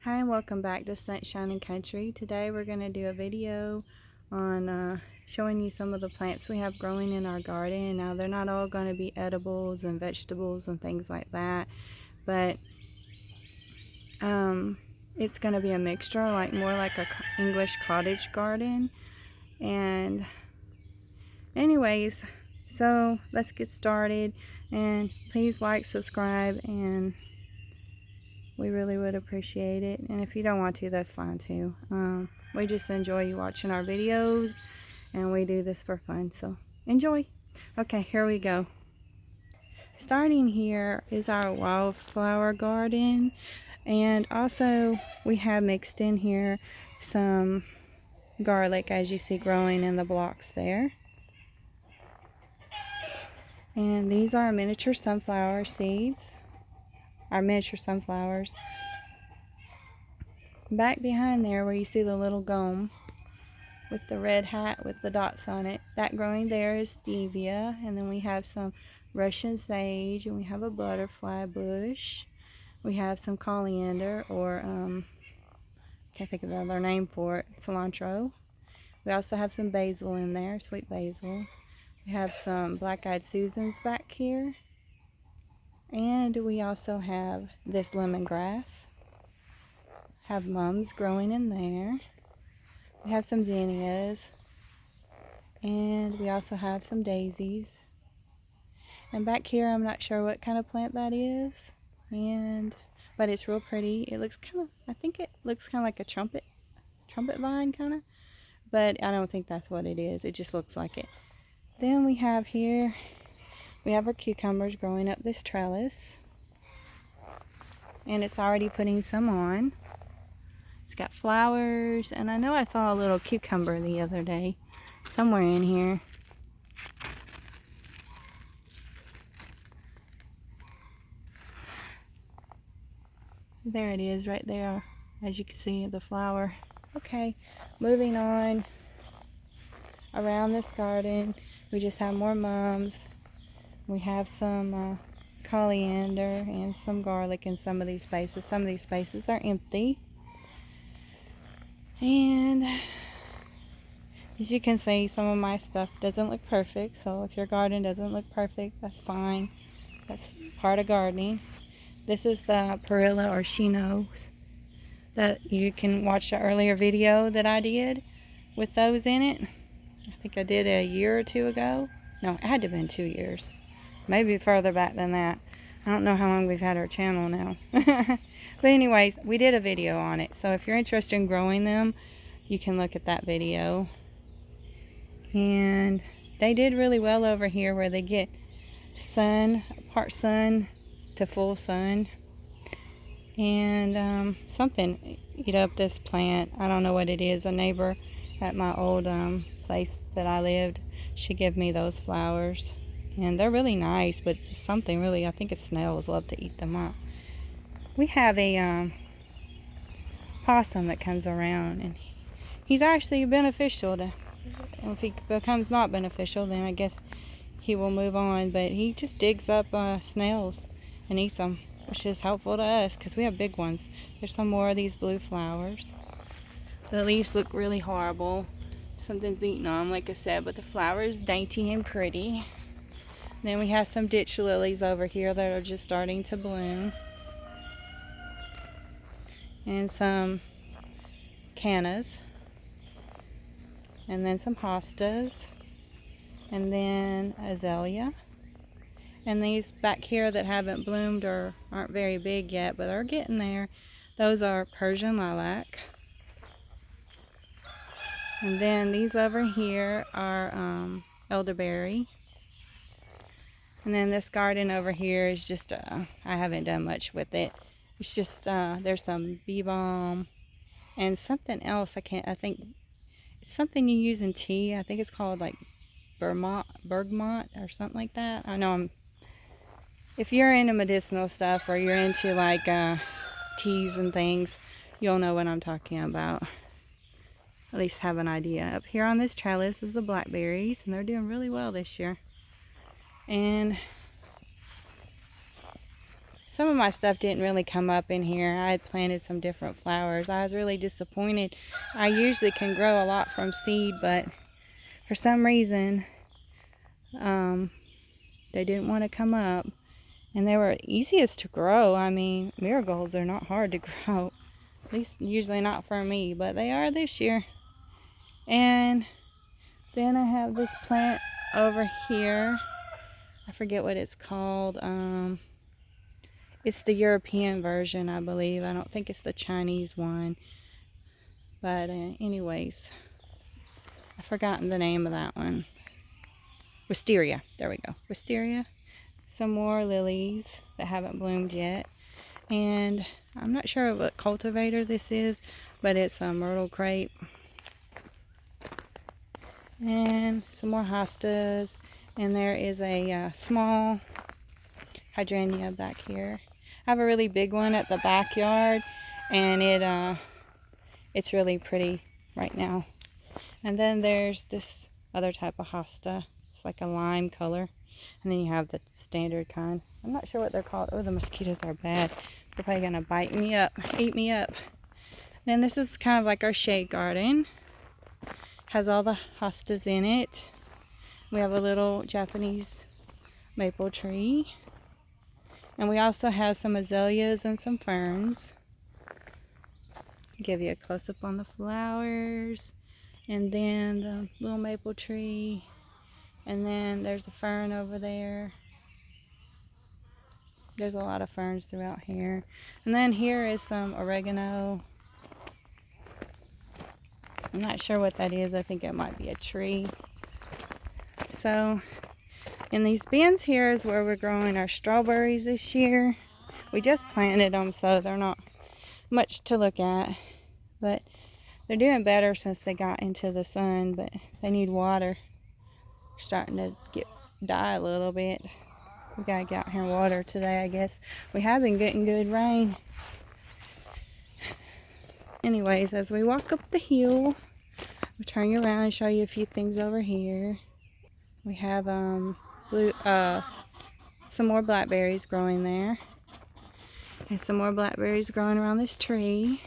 Hi and welcome back to Sunshine and Country. Today we're going to do a video on showing you some of the plants we have growing in our garden. Now they're not all going to be edibles and vegetables and things like that, but it's going to be a mixture, like more like a English cottage garden. And anyways, so let's get started, and please like, subscribe, and we really would appreciate it. And if you don't want to, that's fine too. We just enjoy you watching our videos, and we do this for fun, so enjoy. Okay, here we go. Starting here is our wildflower garden, and also we have mixed in here some garlic, as you see growing in the blocks there. And these are miniature sunflower seeds, our miniature sunflowers. Back behind there where you see the little gome with the red hat with the dots on it, that growing there is stevia. And then we have some Russian sage, and we have a butterfly bush. We have some coriander, or can't think of another name for it, cilantro. We also have some basil in there, sweet basil. We have some black-eyed Susans back here, and we also have this lemongrass. Have mums growing in there. We have some zinnias, and we also have some daisies. And back here, I'm not sure what kind of plant that is, but it's real pretty. It looks kind of, I think it looks kind of like a trumpet vine kind of, but I don't think that's what it is. It just looks like it. Then we have here, we have our cucumbers growing up this trellis, and it's already putting some on. It's got flowers, and I know I saw a little cucumber the other day somewhere in here. There it is right there, as you can see, the flower. Okay, moving on around this garden, we just have more mums. We have some coriander and some garlic in some of these spaces. Some of these spaces are empty. And as you can see, some of my stuff doesn't look perfect, so if your garden doesn't look perfect, that's fine. That's part of gardening. This is the perilla or chinos that you can watch the earlier video that I did with those in it. I think I did a year or two ago. No, it had to have been 2 years. Maybe further back than that. I don't know how long we've had our channel now. But anyways, we did a video on it. So if you're interested in growing them, you can look at that video. And they did really well over here where they get sun, part sun to full sun. And something eat up this plant. I don't know what it is. A neighbor at my old place that I lived, she gave me those flowers. And they're really nice, but it's something really, I think it's snails love to eat them up. We have a possum that comes around, and he's actually beneficial to, if he becomes not beneficial, then I guess he will move on. But he just digs up snails and eats them, which is helpful to us because we have big ones. There's some more of these blue flowers. The leaves look really horrible. Something's eating them, like I said, but the flower is dainty and pretty. Then we have some ditch lilies over here that are just starting to bloom. And some cannas. And then some hostas. And then azalea. And these back here that haven't bloomed or aren't very big yet, but are getting there, those are Persian lilac. And then these over here are elderberry. And then this garden over here is just, I haven't done much with it. It's just, there's some bee balm and something else. I think it's something you use in tea. I think it's called like bergamot or something like that. I know if you're into medicinal stuff or you're into like teas and things, you'll know what I'm talking about. At least have an idea. Up here on this trellis is the blackberries, and they're doing really well this year. And some of my stuff didn't really come up in here. I had planted some different flowers. I was really disappointed. I usually can grow a lot from seed, but for some reason, they didn't want to come up. And they were easiest to grow. I mean, marigolds are not hard to grow. At least usually not for me, but they are this year. And then I have this plant over here. I forget what it's called. It's the European version, I believe. I don't think it's the Chinese one. But anyways, I've forgotten the name of that one. Wisteria. There we go. Wisteria. Some more lilies that haven't bloomed yet. And I'm not sure what cultivator this is, but it's a myrtle crepe. And some more hostas. And there is a small hydrangea back here. I have a really big one at the backyard, and it's really pretty right now. And then there's this other type of hosta. It's like a lime color. And then you have the standard kind. I'm not sure what they're called. Oh, the mosquitoes are bad. They're probably gonna bite me up, eat me up. Then this is kind of like our shade garden. Has all the hostas in it. We have a little Japanese maple tree. And we also have some azaleas and some ferns. Give you a close-up on the flowers. And then the little maple tree. And then there's a fern over there. There's a lot of ferns throughout here. And then here is some oregano. I'm not sure what that is. I think it might be a tree. So in these bins here is where we're growing our strawberries this year. We just planted them, so they're not much to look at. But they're doing better since they got into the sun, but they need water. They're starting to die a little bit. We gotta get out here and water today, I guess. We have been getting good rain. Anyways, as we walk up the hill, we'll turn you around and show you a few things over here. We have some more blackberries growing there. And some more blackberries growing around this tree.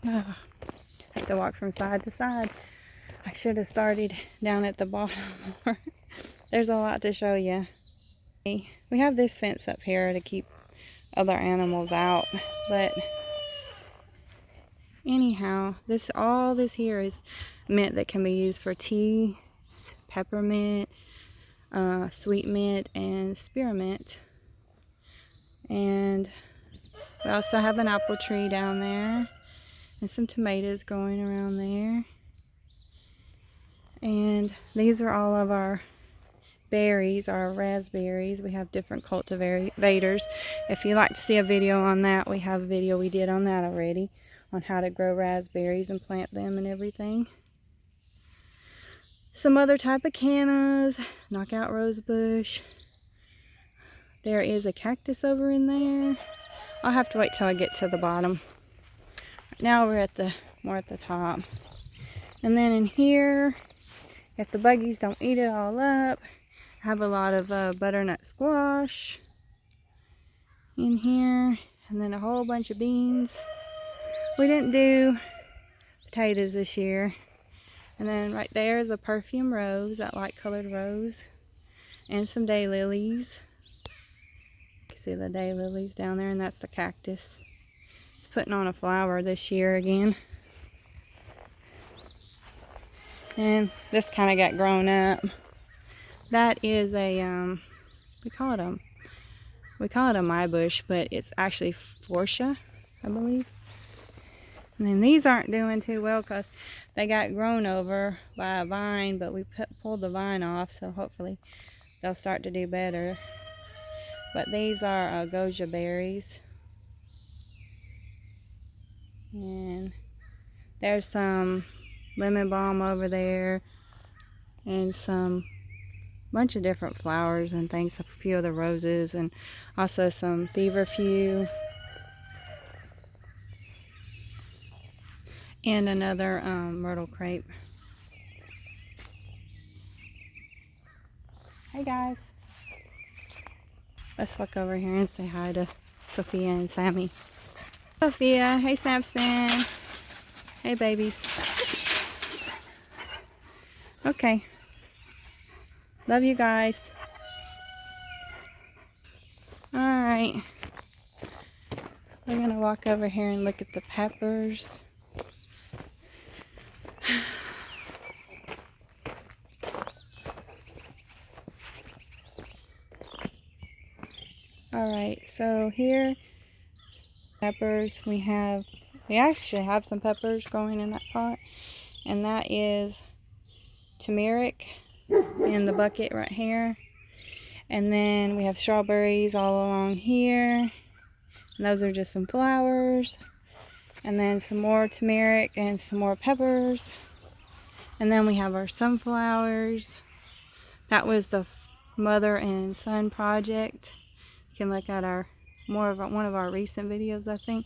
I have to walk from side to side. I should have started down at the bottom more. There's a lot to show you. We have this fence up here to keep other animals out, but anyhow, all this here is mint that can be used for tea, peppermint, sweet mint, and spearmint. And we also have an apple tree down there and some tomatoes growing around there. And these are all of our berries, our raspberries. We have different cultivators. If you'd like to see a video on that, we have a video we did on that already, on how to grow raspberries and plant them and everything. Some other type of cannas, knockout rosebush. There is a cactus over in there. I'll have to wait till I get to the bottom. Now we're more at the top. And then in here, if the buggies don't eat it all up, I have a lot of butternut squash in here, and then a whole bunch of beans. We didn't do potatoes this year. And then right there is a perfume rose, that light colored rose, and some daylilies. You can see the daylilies down there, and that's the cactus. It's putting on a flower this year again. And this kind of got grown up. That is a, we call it a mybush, but it's actually fuchsia, I believe. And then these aren't doing too well because they got grown over by a vine, but we pulled the vine off, so hopefully they'll start to do better. But these are goji berries. And there's some lemon balm over there, and some bunch of different flowers and things, a few of the roses, and also some feverfew, and another myrtle crepe. Hey guys. Let's walk over here and say hi to Sophia and Sammy. Sophia, hey Samson. Hey babies. Okay. Love you guys. Alright. We're gonna walk over here and look at the peppers. Alright, so here, peppers, we actually have some peppers growing in that pot, and that is turmeric in the bucket right here. And then we have strawberries all along here, and those are just some flowers, and then some more turmeric and some more peppers. And then we have our sunflowers. That was the mother and son project. You can look at one of our recent videos, I think,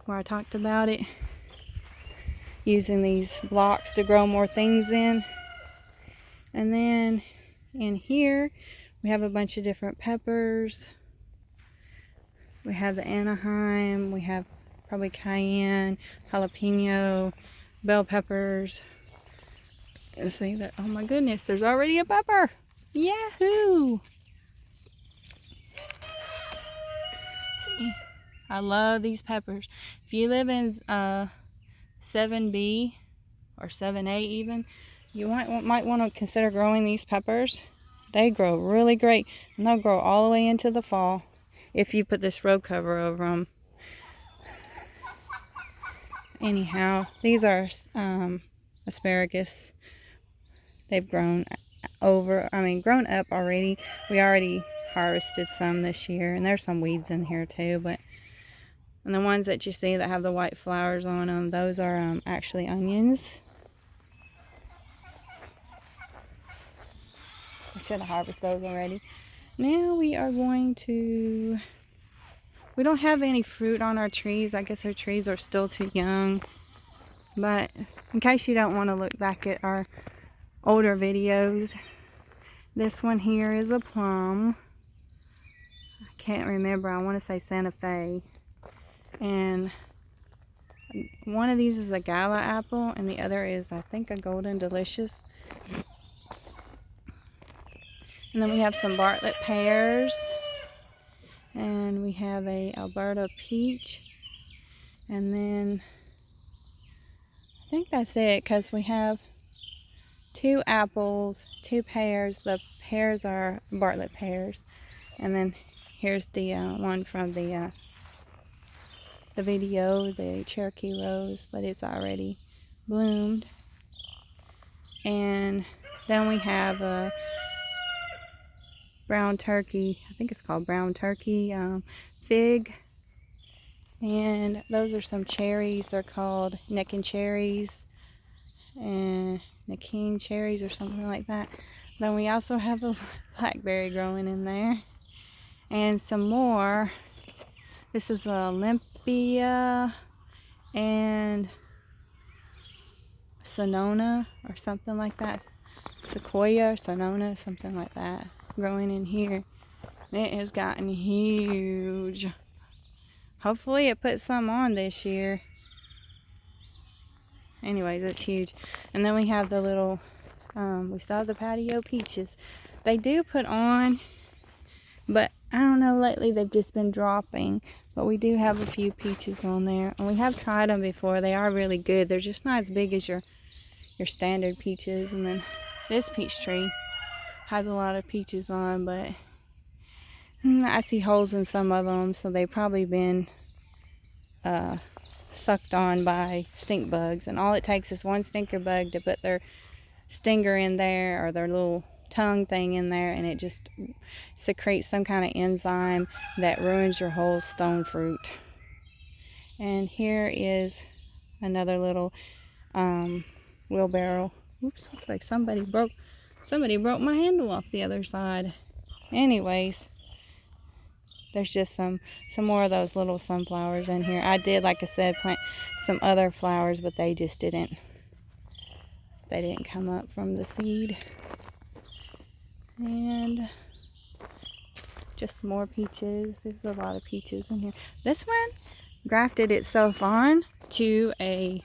where I talked about it, using these blocks to grow more things in. And then in here we have a bunch of different peppers. We have the Anaheim, we have probably cayenne, jalapeno, bell peppers. And see that, oh my goodness, there's already a pepper. Yahoo! See, I love these peppers. If you live in 7B or 7A even, you might want to consider growing these peppers. They grow really great, and they'll grow all the way into the fall if you put this row cover over them. Anyhow, these are asparagus. They've grown up already. We already harvested some this year, and there's some weeds in here too, and the ones that you see that have the white flowers on them, those are actually onions. I should have harvested those already. Now we are going to, we don't have any fruit on our trees. I guess our trees are still too young, but in case you don't want to look back at our older videos, this one here is a plum. I can't remember, I want to say Santa Fe. And one of these is a gala apple, and the other is, I think, a golden delicious. And then we have some Bartlett pears, and we have a Alberta peach, and then I think that's it, because we have 2 apples, 2 pears. The pears are Bartlett pears, and then here's the one from the video, the Cherokee rose, but it's already bloomed. And then we have a brown turkey, I think it's called brown turkey fig, and those are some cherries. They're called necking cherries and Nakin cherries or something like that. Then we also have a blackberry growing in there, and some more. This is a Olympia and Sonona or something like that. Sequoia or Sonona, something like that, growing in here. It has gotten huge. Hopefully it puts some on this year. Anyways, it's huge. And then we have the little, we still have the patio peaches. They do put on, but I don't know, lately they've just been dropping. But we do have a few peaches on there, and we have tried them before. They are really good. They're just not as big as your standard peaches. And then this peach tree has a lot of peaches on, but I see holes in some of them, so they've probably been sucked on by stink bugs. And all it takes is one stinker bug to put their stinger in there, or their little tongue thing in there, and it just secretes some kind of enzyme that ruins your whole stone fruit. And here is another little wheelbarrow. Oops, looks like somebody broke my handle off the other side. Anyways, there's just some more of those little sunflowers in here. I did, like I said, plant some other flowers, but they just didn't come up from the seed. And Just more peaches. There's a lot of peaches in here. This one grafted itself on to a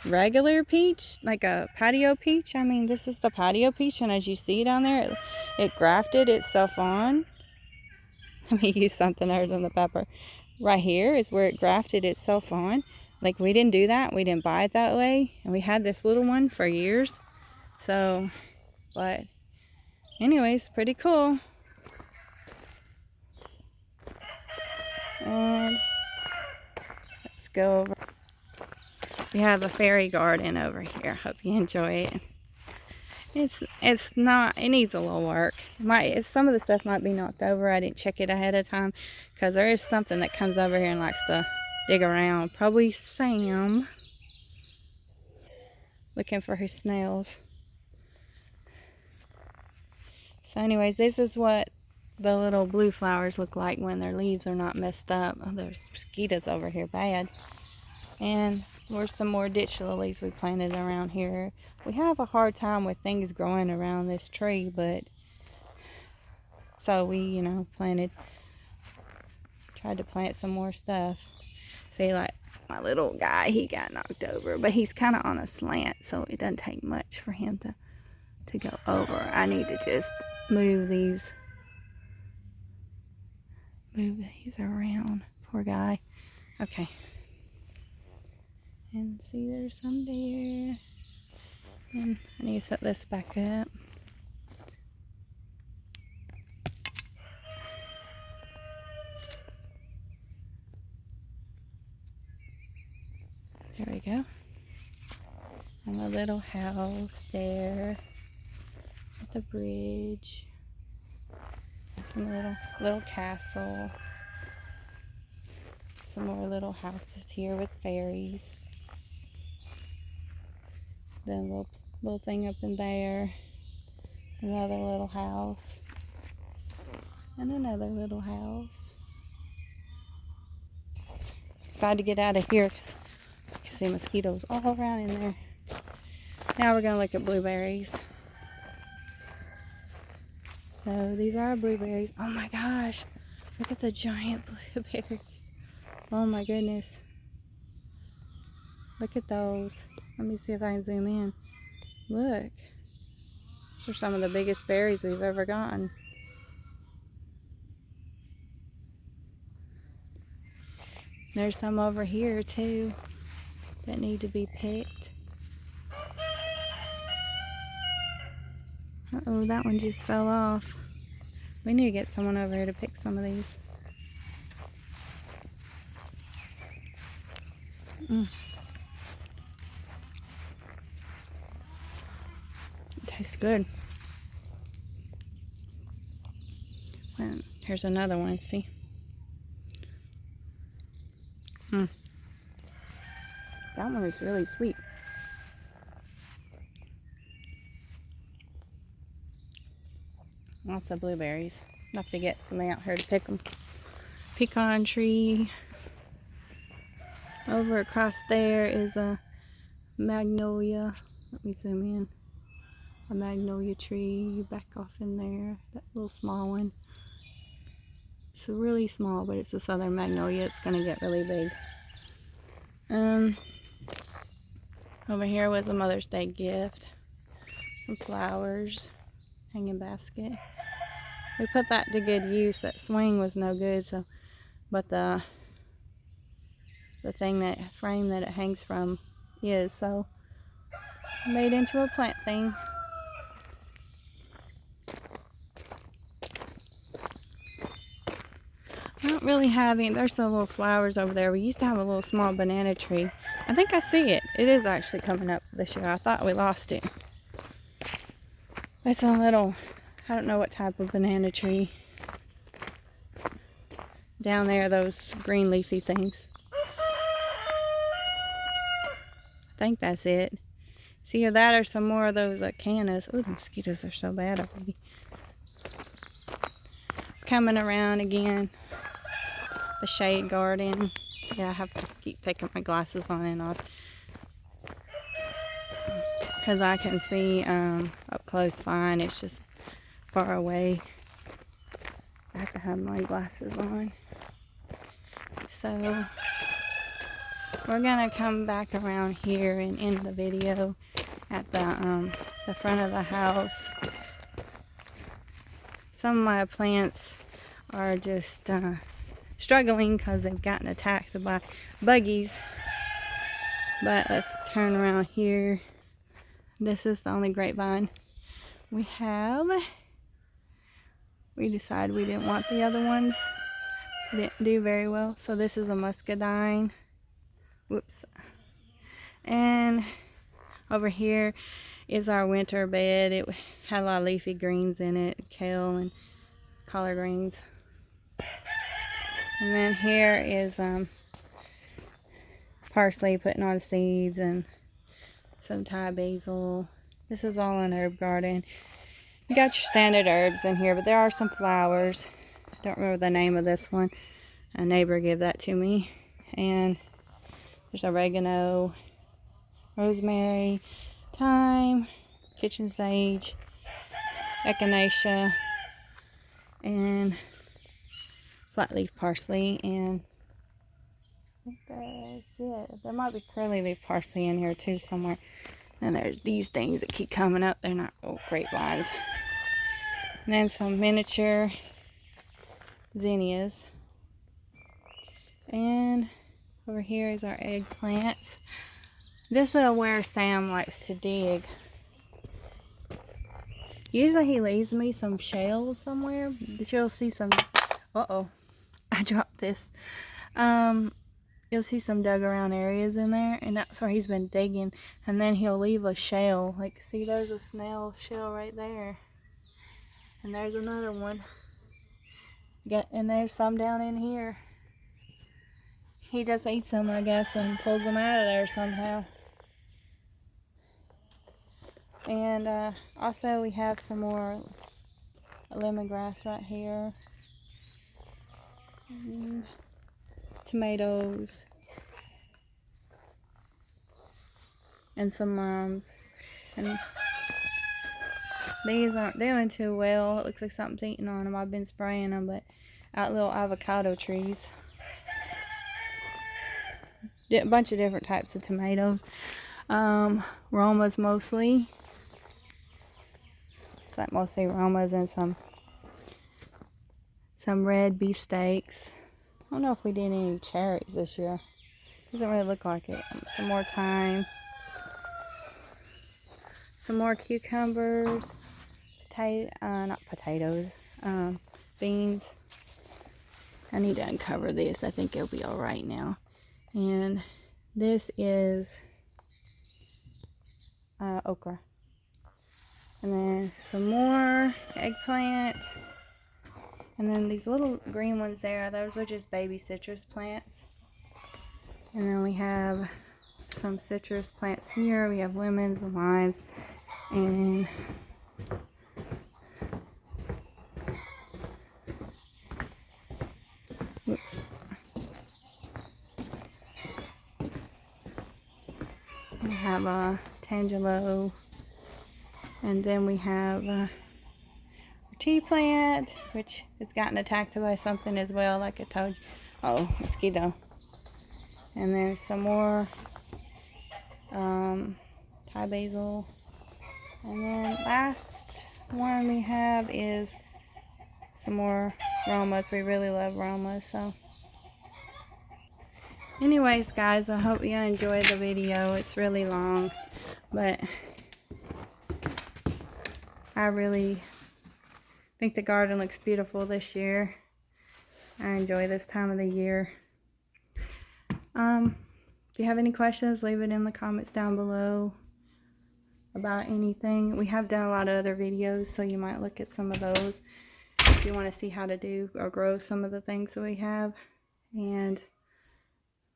regular peach, like a patio peach. I mean, this is the patio peach, and as you see down there, it grafted itself on. Let me use something other than the pepper. Right here is where it grafted itself on. Like, we didn't do that. We didn't buy it that way. And we had this little one for years. So, but anyways, pretty cool. And let's go over. We have a fairy garden over here. Hope you enjoy it. It's not, it needs a little work. Some of the stuff might be knocked over. I didn't check it ahead of time because there is something that comes over here and likes to dig around. Probably Sam, looking for his snails. So anyways, this is what the little blue flowers look like when their leaves are not messed up. Oh, there's mosquitoes over here bad. And there's some more ditch lilies we planted around here. We have a hard time with things growing around this tree, but so we, you know, tried to plant some more stuff. See, like my little guy, he got knocked over, but he's kind of on a slant, so it doesn't take much for him to go over. I need to just move these around. Poor guy. Okay. And see, there's some there. And I need to set this back up. There we go. And a little house there with the bridge. Some little castle. Some more little houses here with fairies. Then a little thing up in there. Another little house. And another little house. Tried to get out of here because I can see mosquitoes all around in there. Now we're going to look at blueberries. So these are our blueberries. Oh my gosh. Look at the giant blueberries. Oh my goodness. Look at those. Let me see if I can zoom in. Look. These are some of the biggest berries we've ever gotten. There's some over here too that need to be picked. Uh-oh, that one just fell off. We need to get someone over here to pick some of these. It tastes good. And here's another one, see? That one is really sweet. Lots of blueberries. I'll have to get somebody out here to pick them. Pecan tree. Over across there is a magnolia. Let me zoom in. A magnolia tree. Back off in there. That little small one. It's really small, but it's a southern magnolia. It's going to get really big. Over here was a Mother's Day gift. Some flowers. Hanging basket. We put that to good use. That swing was no good, so but the frame that it hangs from is, so made into a plant thing. I don't really have any. There's some little flowers over there. We used to have a little small banana tree. I think I see it. It is actually coming up this year. I thought we lost it. It's a little, I don't know what type of banana tree. Down there, those green leafy things. I think that's it. See here, that or some more of those cannas. Oh, the mosquitoes are so bad already. Coming around again. The shade garden. Yeah, I have to keep taking my glasses on and off. Because I can see up close fine. It's just far away. I have to have my glasses on. So we're gonna come back around here and end the video at the front of the house. Some of my plants are just struggling because they've gotten attacked by buggies. But let's turn around here. This is the only grapevine we have. We decided we didn't want the other ones. They didn't do very well. So this is a muscadine. Whoops. And over here is our winter bed. It had a lot of leafy greens in it, kale and collard greens. And then here is parsley putting on seeds and some Thai basil. This is all an herb garden. You got your standard herbs in here, but there are some flowers. I don't remember the name of this one. A neighbor gave that to me. And there's oregano, rosemary, thyme, kitchen sage, echinacea, and flat leaf parsley, and I think that's it. There might be curly leaf parsley in here too somewhere. And there's these things that keep coming up. They're not grapevines. And then some miniature zinnias. And over here is our eggplants. This is where Sam likes to dig. Usually he leaves me some shells somewhere. You'll see some, uh-oh, I dropped this. You'll see some dug around areas in there, and that's where he's been digging. And then he'll leave a shell. Like, see, there's a snail shell right there. And there's another one. And there's some down in here. He just eats them, I guess, and pulls them out of there somehow. And also we have some more lemongrass right here. Tomatoes. And some limes. And these aren't doing too well. It looks like something's eating on them. I've been spraying them, but out little avocado trees. A bunch of different types of tomatoes. Romas mostly. It's like mostly Romas and some red beefsteaks. I don't know if we did any cherries this year. Doesn't really look like it. Some more thyme. Some more cucumbers. Not potatoes. Beans. I need to uncover this. I think it'll be alright now. And this is okra. And then some more eggplant. And then these little green ones there, those are just baby citrus plants. And then we have some citrus plants here. We have lemons and limes. And whoops. We have a tangelo. And then we have a tea plant, which has gotten attacked by something as well, like I told you. Oh, mosquito. And then some more Thai basil. And then last one we have is some more Romas. We really love Romas, so. Anyways, guys, I hope you enjoyed the video. It's really long, but I really think the garden looks beautiful this year. I enjoy this time of the year. If you have any questions, leave it in the comments down below about anything. We have done a lot of other videos, so you might look at some of those if you want to see how to do or grow some of the things that we have. And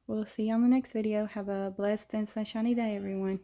we'll see you on the next video. Have a blessed and sunshiny day, everyone.